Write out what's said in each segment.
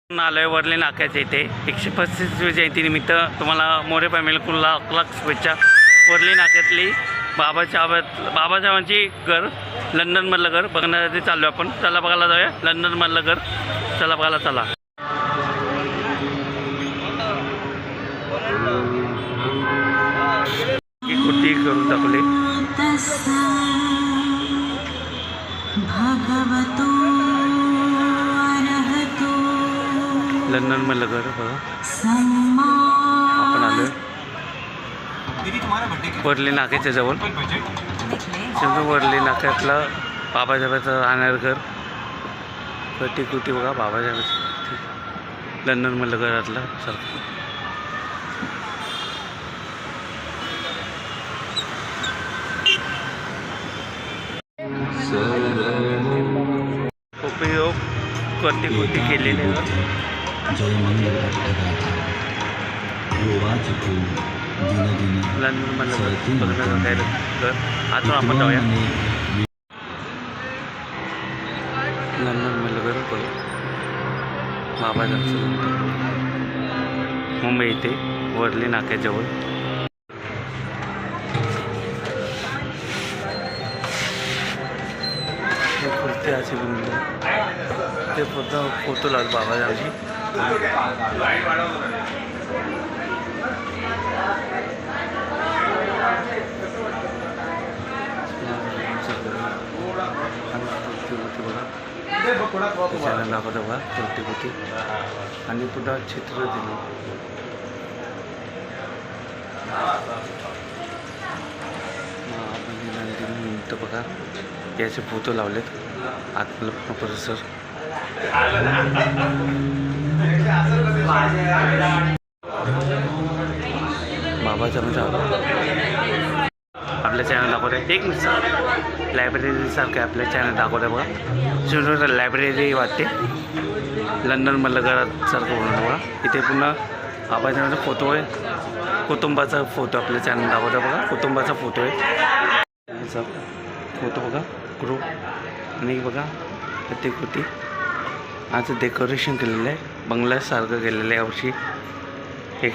आलोय वर्ली नाक्याच्या इथे 135वी जयंतीनिमित्त तुम्हाला मोरे फॅमिली लाख लाख शुभेच्छा। वर्ली नाक्यातली बाबासाहेबांची घर लंडनमधलं घर बघण्यासाठी चाललो आपण। चला बघायला जाऊया लंडनमधलं घर, चला बघायला चला। ही कुठे करून टाकली लंडन मधलं घर बघा। आपण आलोय वर्ली नाक्याच्या जवळ, वर्ली नाक्यातलं बाबासाहेबांचं राहणार घर कटी कुटी बघा। बाबासाहेबांचं लंडन मधलं घरातलं सारखं उपयोग कटी कुटी केलेले लंडन मधलं बघण्याचं घर। आता आपण जाऊया लंडन मधलं घर बघू। बाबासाहेबांचं मुंबई इथे वर्ली नाक्याजवळ। कुर्ती अशी बनवली ते फोटो लागतो बाबासाहेबांची। चॅनल दाखवतो बघा कुर्ती कुर्ती आणि पुन्हा चित्र दिलं। तर बघा याचे फोटो लावलेत आतलं परिसर। बाबाचा म्हणजे आपल्या चॅनल दाखवत आहे एक लायब्ररी सारखं आपल्या चॅनल दाखवत आहे बघा। जुनं लायब्ररी वाटते लंडनमधलं घरात सारखं म्हणून बघा। इथे पुन्हा बाबाचा फोटो आहे, कुटुंबाचा फोटो आपल्या चॅनल दाखवत आहे बघा। कुटुंबाचा फोटो आहे फोटो बघा ग्रुप आणि बघा प्रत्येक कृती आज डेकोरेशन केलेलं आहे बंगल्यासारखं केलेलं आहे यावर्षी। एक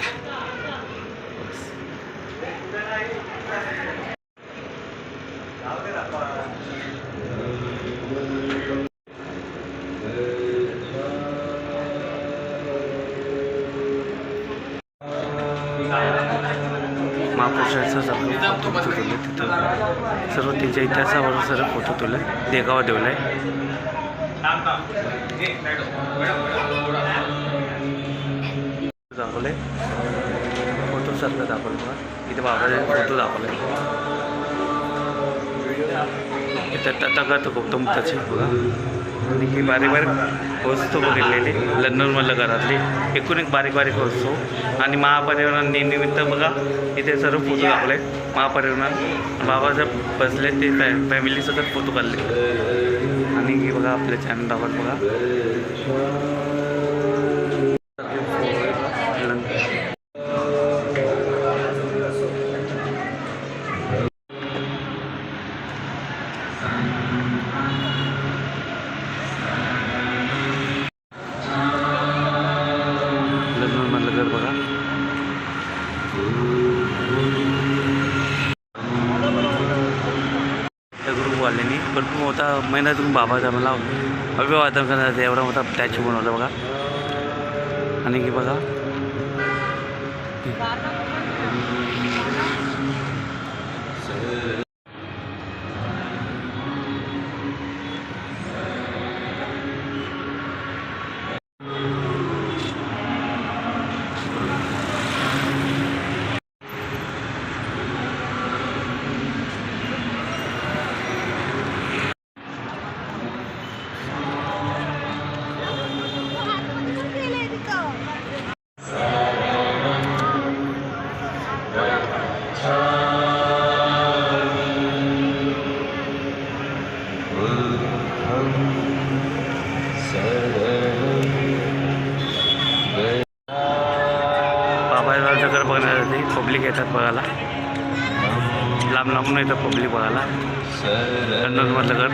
महापुरुषाचा सर्व फोटो ठेवले तिथं, सर्व त्यांच्या इतिहासावर सर्व फोटो ठेवले देगावा ठेवला आहे। दाखवले फोटो सारखं दाखवलं बघा। इथे बाबाचे फोटो दाखवले इथं तथागत गौतम बुद्धाचे बघा। आणि ही बारीक बारीक वस्तू बघितलेली लंडनमधल्या घरातली एकूण एक बारीक बारीक वस्तू। आणि महापरिवहन निमित्त बघा इथे सर्व फोटो दाखवले महापरिवहन बाबासाहेब बसले ते फॅमिलीसोबत फोटो काढले। आणि हे बघा आपल्या चॅनल दाखवत बघा लंडनमधलं घर बघा। त्या ग्रुपवाल्यांनी भरपूर मोठा मेहनतून बाबासाहेबांना अभिवादन करण्यात एवढा मोठा स्टॅच्यू बनवला बघा। आणि की बघा बाबासाहेबांचं घर बघण्यासाठी पब्लिक येतात बघायला, लांब लांबून येतात पब्लिक बघायला लंडनमधलं घर।